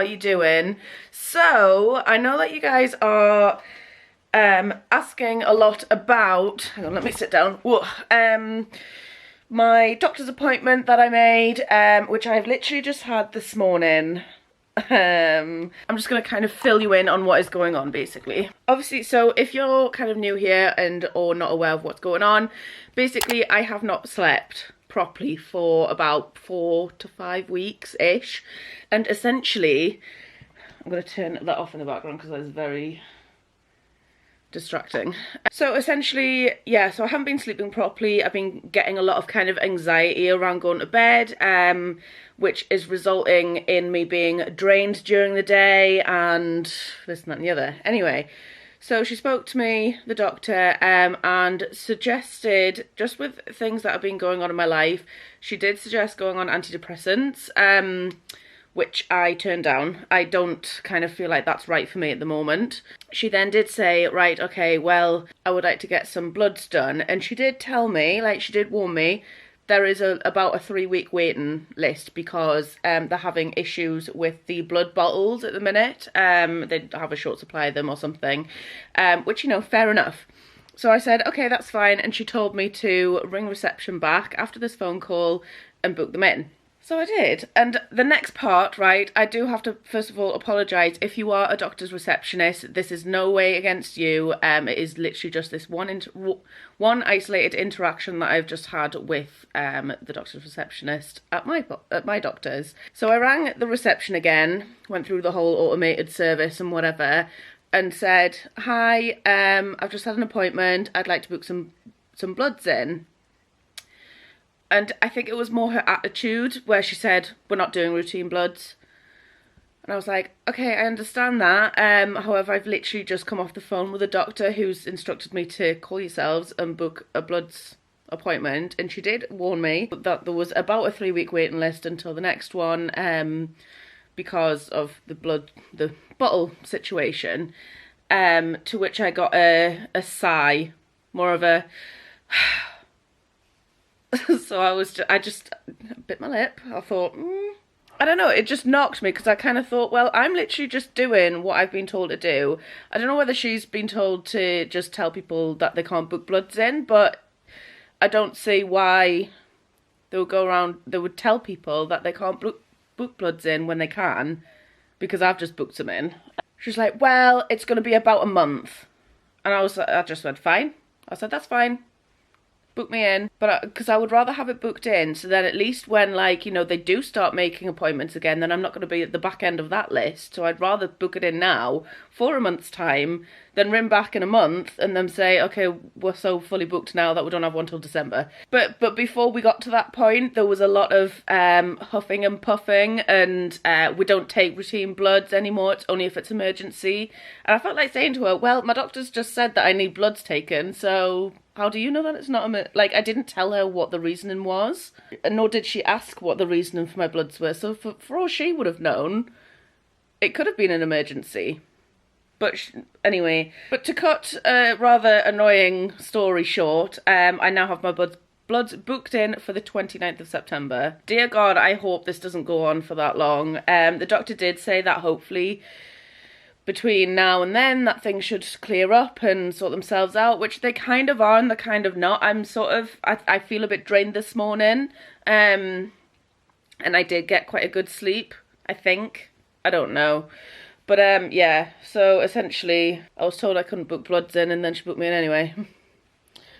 are you doing? So, I know that you guys are asking a lot about, hang on, let me sit down. Whoa. My doctor's appointment that I made, which I've literally just had this morning. I'm just going to kind of fill you in on what is going on, basically. Obviously, so if you're kind of new here or not aware of what's going on, basically I have not slept properly for about 4 to 5 weeks-ish. And essentially, I'm going to turn that off in the background because that is very distracting. So essentially, yeah, so I haven't been sleeping properly. I've been getting a lot of kind of anxiety around going to bed, which is resulting in me being drained during the day and this and that and the other. Anyway, so she spoke to me, the doctor, and suggested, just with things that have been going on in my life, she did suggest going on antidepressants, which I turned down. I don't kind of feel like that's right for me at the moment. She then did say, right, okay, well, I would like to get some bloods done. And she did tell me, like she did warn me, there is about a 3-week waiting list because they're having issues with the blood bottles at the minute. They have a short supply of them or something, which, you know, fair enough. So I said, okay, that's fine. And she told me to ring reception back after this phone call and book them in. So I did. And the next part, right, I do have to, first of all, apologise. If you are a doctor's receptionist, this is no way against you. It is literally just this one isolated interaction that I've just had with the doctor's receptionist at my doctor's. So I rang the reception again, went through the whole automated service and whatever, and said, hi, I've just had an appointment. I'd like to book some bloods in. And I think it was more her attitude where she said, we're not doing routine bloods. And I was like, okay, I understand that. However, I've literally just come off the phone with a doctor who's instructed me to call yourselves and book a bloods appointment. And she did warn me that there was about a 3-week waiting list until the next one because of the bottle situation. To which I got a sigh, more of a... So I just bit my lip. I thought, I don't know, it just knocked me because I kind of thought, well, I'm literally just doing what I've been told to do. I don't know whether she's been told to just tell people that they can't book bloods in, but I don't see why they would tell people that they can't book bloods in when they can, because I've just booked them in. She's like, well, it's going to be about a month. And I just said, fine. I said, that's fine. Book me in, but because I would rather have it booked in, so then at least when, like, you know, they do start making appointments again, then I'm not going to be at the back end of that list. So I'd rather book it in now for a month's time than ring back in a month and then say, okay, we're so fully booked now that we don't have one till December. But before we got to that point, there was a lot of huffing and puffing, and we don't take routine bloods anymore. It's only if it's emergency. And I felt like saying to her, well, my doctor's just said that I need bloods taken, so how do you know that it's not like, I didn't tell her what the reasoning was, nor did she ask what the reasoning for my bloods were. So for all she would have known, it could have been an emergency. But anyway, but to cut a rather annoying story short, I now have my bloods booked in for the 29th of September. Dear God, I hope this doesn't go on for that long. The doctor did say that hopefully between now and then that things should clear up and sort themselves out, which they kind of are and they're kind of not. I feel a bit drained this morning, and I did get quite a good sleep, I think. I don't know. But yeah, so essentially I was told I couldn't book bloods in, and then she booked me in anyway.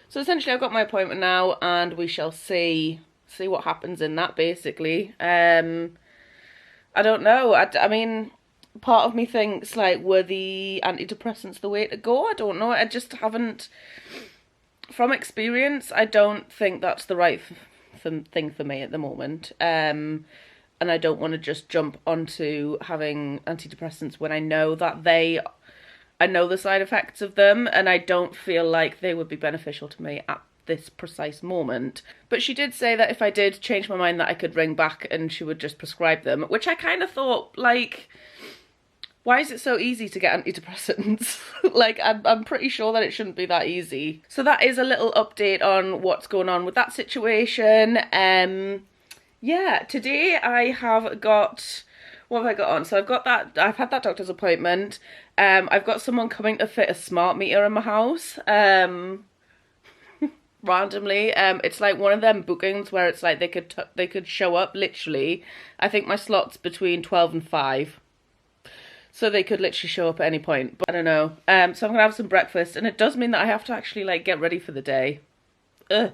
So essentially I've got my appointment now, and we shall see what happens in that, basically. I don't know. I mean, part of me thinks, like, were the antidepressants the way to go? I don't know. I just haven't, from experience, I don't think that's the right thing for me at the moment. And I don't want to just jump onto having antidepressants when I know that I know the side effects of them, and I don't feel like they would be beneficial to me at this precise moment. But she did say that if I did change my mind that I could ring back and she would just prescribe them, which I kind of thought, like, why is it so easy to get antidepressants? Like, I'm pretty sure that it shouldn't be that easy. So that is a little update on what's going on with that situation. Yeah, today I have got What have I got on? So I've got that, I've had that doctor's appointment. I've got someone coming to fit a smart meter in my house. Randomly. It's like one of them bookings where it's like they could show up literally. I think my slot's between 12 and 5. So they could literally show up at any point. But I don't know. So I'm gonna have some breakfast, and it does mean that I have to actually like get ready for the day. Ugh.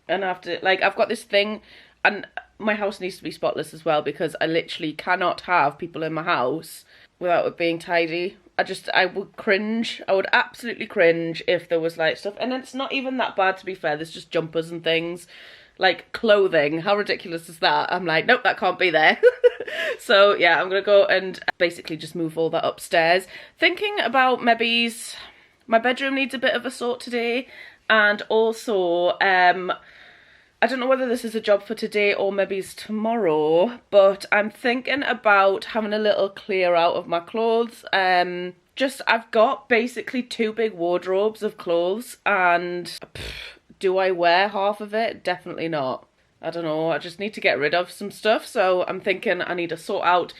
And I have to, like, I've got this thing, and my house needs to be spotless as well, because I literally cannot have people in my house without it being tidy. I would cringe. I would absolutely cringe if there was like stuff. And it's not even that bad, to be fair. There's just jumpers and things. Like clothing. How ridiculous is that? I'm like, nope, that can't be there. So yeah, I'm gonna go and basically just move all that upstairs. Thinking about maybe my bedroom needs a bit of a sort today. And also, I don't know whether this is a job for today or maybe it's tomorrow, but I'm thinking about having a little clear out of my clothes. I've got basically 2 big wardrobes of clothes, and do I wear half of it? Definitely not. I don't know, I just need to get rid of some stuff, so I'm thinking I need to sort out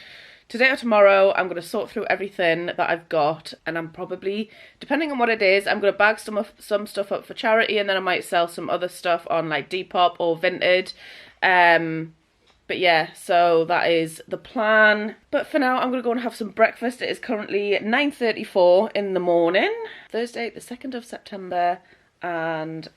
today or tomorrow. I'm going to sort through everything that I've got, and I'm probably, depending on what it is, I'm going to bag some stuff up for charity, and then I might sell some other stuff on like Depop or Vinted. But yeah, so that is the plan. But for now, I'm going to go and have some breakfast. It is currently 9:34 in the morning, Thursday the 2nd of September. And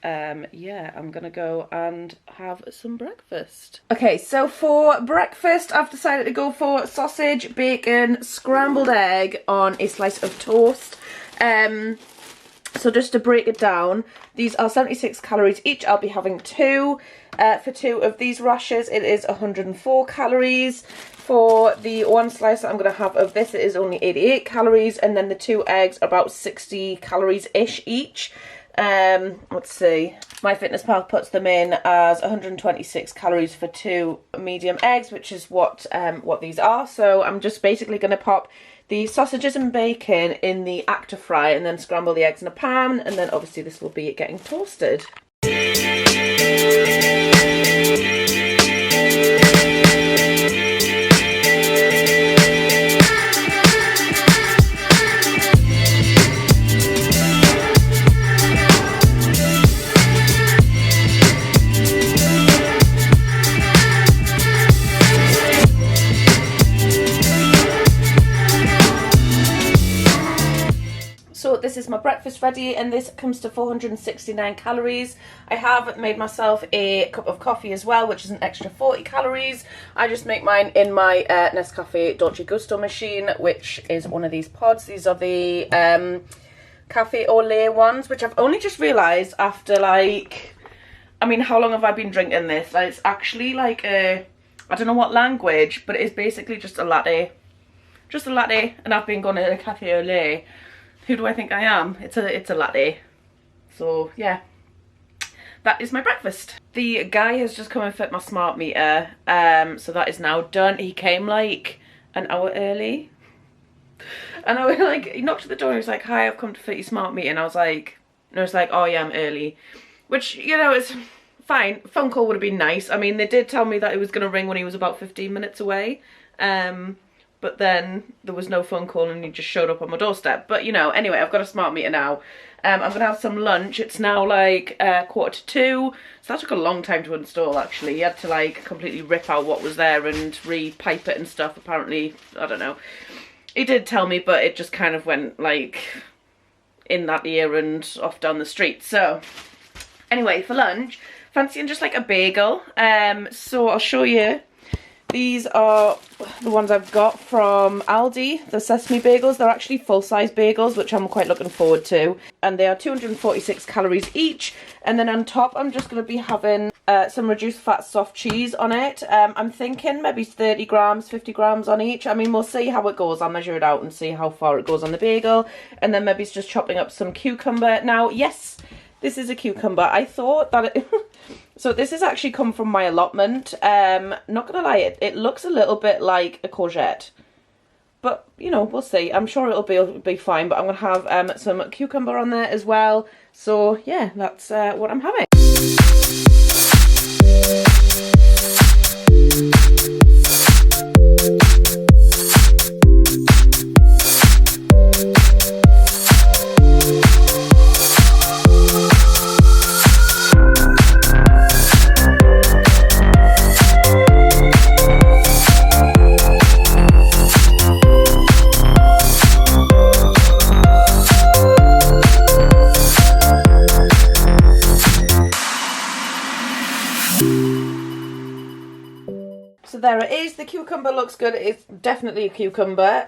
yeah, I'm gonna go and have some breakfast. Okay, so for breakfast I've decided to go for sausage, bacon, scrambled egg on a slice of toast. So just to break it down, these are 76 calories each. I'll be having 2. For 2 of these rashers, it is 104 calories. For the 1 slice that I'm going to have of this, it is only 88 calories. And then the 2 eggs are about 60 calories-ish each. Let's see, MyFitnessPal puts them in as 126 calories for 2 medium eggs, which is what these are. So I'm just basically going to pop the sausages and bacon in the Actor Fry and then scramble the eggs in a pan, and then obviously this will be getting toasted. So this is my breakfast ready, and this comes to 469 calories. I have made myself a cup of coffee as well, which is an extra 40 calories. I just make mine in my Nescafe Dolce Gusto machine, which is one of these pods. These are the Cafe au lait ones, which I've only just realised after, like, I mean, how long have I been drinking this? Like, it's actually like I don't know what language, but it is basically just a latte. Just a latte, and I've been going to a Cafe au lait. Who do I think I am? It's a latte. So yeah, that is my breakfast. The guy has just come and fit my smart meter, so that is now done. He came like an hour early, and I was like, he knocked at the door and he was like, "Hi, I've come to fit your smart meter," and I was like, no, it's like, "Oh yeah, I'm early," which, you know, it's fine. Phone call would have been nice. I mean, they did tell me that it was going to ring when he was about 15 minutes away. But then there was no phone call and he just showed up on my doorstep. But, you know, anyway, I've got a smart meter now. I'm going to have some lunch. It's now like 1:45. So that took a long time to install, actually. You had to like completely rip out what was there and re-pipe it and stuff. Apparently, I don't know. He did tell me, but it just kind of went like in that ear and off down the street. So anyway, for lunch, fancying just like a bagel. So I'll show you. These are the ones I've got from Aldi, the Sesame Bagels. They're actually full-size bagels, which I'm quite looking forward to. And they are 246 calories each. And then on top, I'm just going to be having some reduced fat soft cheese on it. I'm thinking maybe 30 grams, 50 grams on each. I mean, we'll see how it goes. I'll measure it out and see how far it goes on the bagel. And then maybe it's just chopping up some cucumber. Now, yes, this is a cucumber. I thought that it... So this has actually come from my allotment. Not gonna lie, it looks a little bit like a courgette. But, you know, we'll see. I'm sure it'll be fine. But I'm gonna have some cucumber on there as well. So, yeah, that's what I'm having. so there it is. The cucumber looks good. It's definitely a cucumber.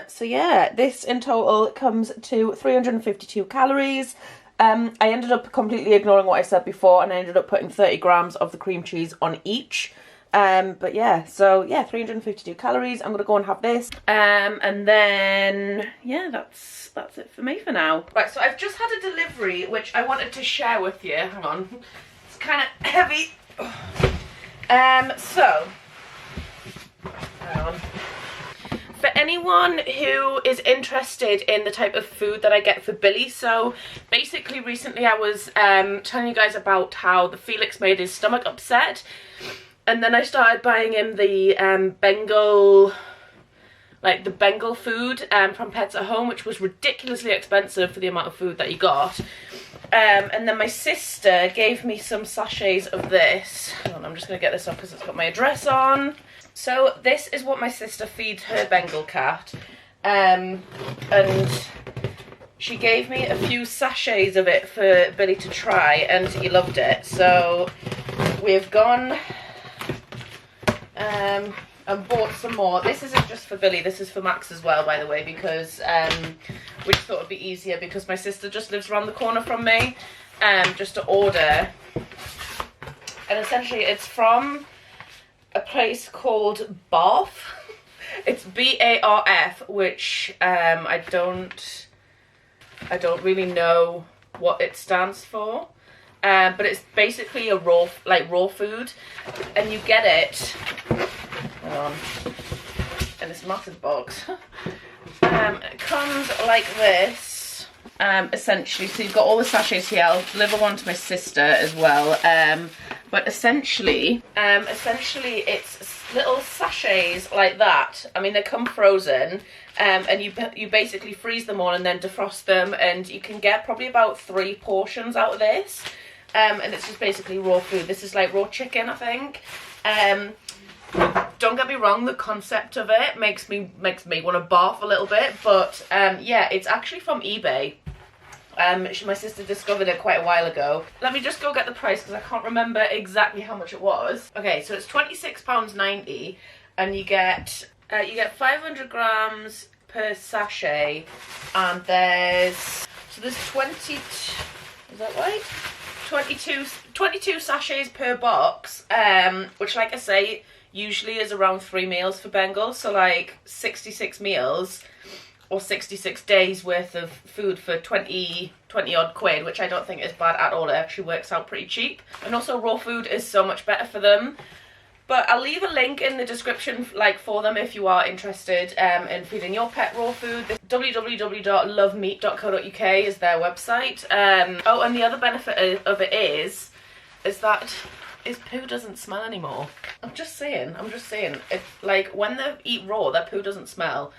So yeah, this in total comes to 352 calories. I ended up completely ignoring what I said before, and I ended up putting 30 grams of the cream cheese on each. But yeah, so yeah, 352 calories. I'm gonna go and have this. And then yeah, that's it for me for now. Right, so I've just had a delivery which I wanted to share with you. Hang on, it's kind of heavy. So hang on. For anyone who is interested in the type of food that I get for Billy, so basically recently I was telling you guys about how the Felix made his stomach upset, and then I started buying him the Bengal food from Pets at Home, which was ridiculously expensive for the amount of food that he got. And then my sister gave me some sachets of this. Hold on, I'm just going to get this off because it's got my address on. So this is what my sister feeds her Bengal cat. And she gave me a few sachets of it for Billy to try, and he loved it. So we've gone and bought some more. This isn't just for Billy, this is for Max as well, by the way, because we just thought it'd be easier because my sister just lives around the corner from me, just to order. And essentially it's from a place called Barf. It's B-A-R-F, which I don't really know what it stands for. But it's basically a raw food, and you get it in this massive box. It comes like this, essentially. So you've got all the sachets here. I'll deliver one to my sister as well. But essentially it's little sachets like that. I mean, they come frozen, and you basically freeze them all and then defrost them, and you can get probably about 3 portions out of this. And it's just basically raw food. This is like raw chicken, I think. Don't get me wrong, the concept of it makes me want to barf a little bit, but yeah, it's actually from eBay. My sister discovered it quite a while ago. Let me just go get the price because I can't remember exactly how much it was. Okay, so it's £26.90, and you get 500 grams per sachet, and there's 20. Is that right? 22 sachets per box, which, like I say, usually is around 3 meals for Bengals, so like 66 meals or 66 days worth of food for 20 odd quid, which I don't think is bad at all. It actually works out pretty cheap, and also raw food is so much better for them. But I'll leave a link in the description for them if you are interested in feeding your pet raw food. www.lovemeat.co.uk is their website. Oh, and the other benefit of it is that his poo doesn't smell anymore. I'm just saying. If, like, when they eat raw, their poo doesn't smell.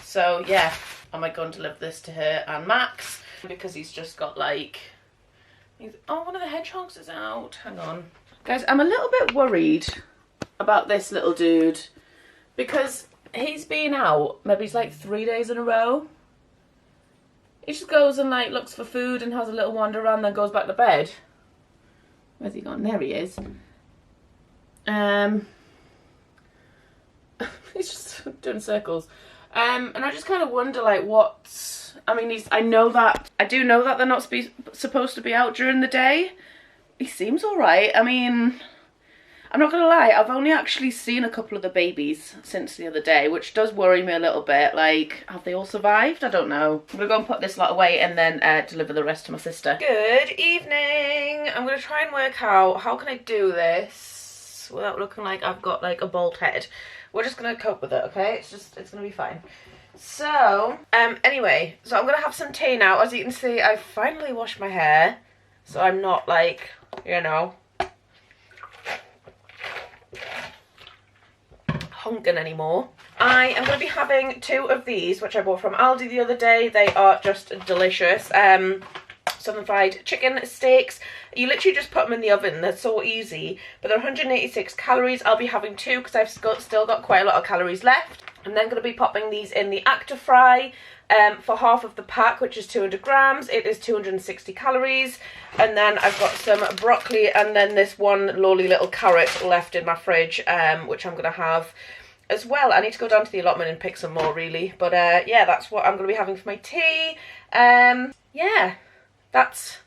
So yeah, I might go and deliver this to her and Max, because he's just got like... Oh, one of the hedgehogs is out. Hang on. Guys, I'm a little bit worried about this little dude, because he's been out, maybe it's like 3 days in a row. He just goes and like looks for food and has a little wander around, then goes back to bed. Where's he gone? There he is. He's just doing circles. And I just kind of wonder, like, what... I mean, I do know that they're not supposed to be out during the day. He seems alright. I mean, I'm not gonna lie, I've only actually seen a couple of the babies since the other day, which does worry me a little bit. Like, have they all survived? I don't know. I'm gonna go and put this lot away and then deliver the rest to my sister. Good evening. I'm gonna try and work out how can I do this without looking like I've got like a bald head. We're just gonna cope with it, okay? It's gonna be fine. So, anyway, so I'm gonna have some tea now. As you can see, I finally washed my hair, so I'm not like, you know, honking anymore. I am going to be having 2 of these, which I bought from Aldi the other day. They are just delicious. Southern fried chicken steaks. You literally just put them in the oven. They're so easy, but they're 186 calories. I'll be having 2 because I've still got quite a lot of calories left. I'm then going to be popping these in the Actor Fry for half of the pack, which is 200 grams. It is 260 calories. And then I've got some broccoli and then this one lowly little carrot left in my fridge, which I'm going to have as well. I need to go down to the allotment and pick some more, really. But yeah, that's what I'm going to be having for my tea. Yeah, that's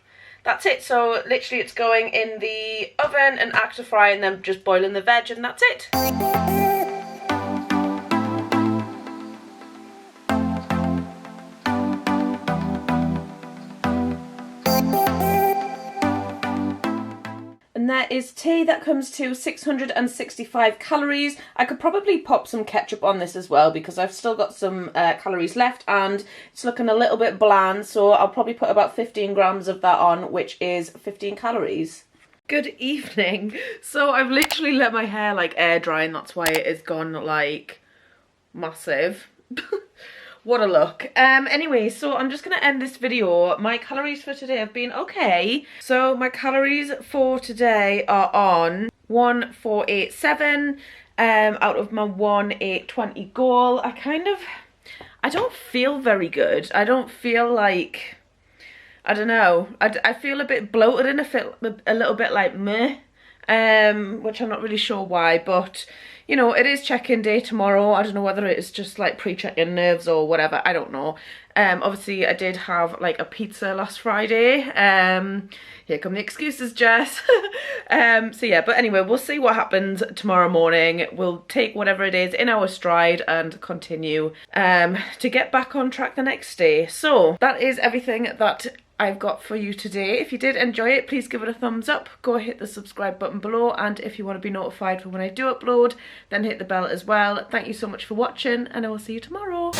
it. So literally it's going in the oven and Actor Fry and then just boiling the veg, and that's it. And there is tea that comes to 665 calories. I could probably pop some ketchup on this as well because I've still got some calories left and it's looking a little bit bland, so I'll probably put about 15 grams of that on, which is 15 calories. Good evening. So I've literally let my hair like air dry and that's why it has gone like massive. What a look. Anyway, so I'm just going to end this video. My calories for today have been okay. So my calories for today are on 1487 out of my 1820 goal. I don't feel very good. I don't feel like, I don't know. I feel a bit bloated and I feel a little bit like meh. Which I'm not really sure why, but you know, it is check-in day tomorrow. I don't know whether it's just like pre-check-in nerves or whatever, I don't know. Obviously I did have like a pizza last Friday. Here come the excuses, Jess. So yeah, but anyway, we'll see what happens tomorrow morning. We'll take whatever it is in our stride and continue to get back on track the next day. So that is everything that I've got for you today. If you did enjoy it, please give it a thumbs up. Go hit the subscribe button below, and if you want to be notified for when I do upload, then hit the bell as well. Thank you so much for watching, and I will see you tomorrow.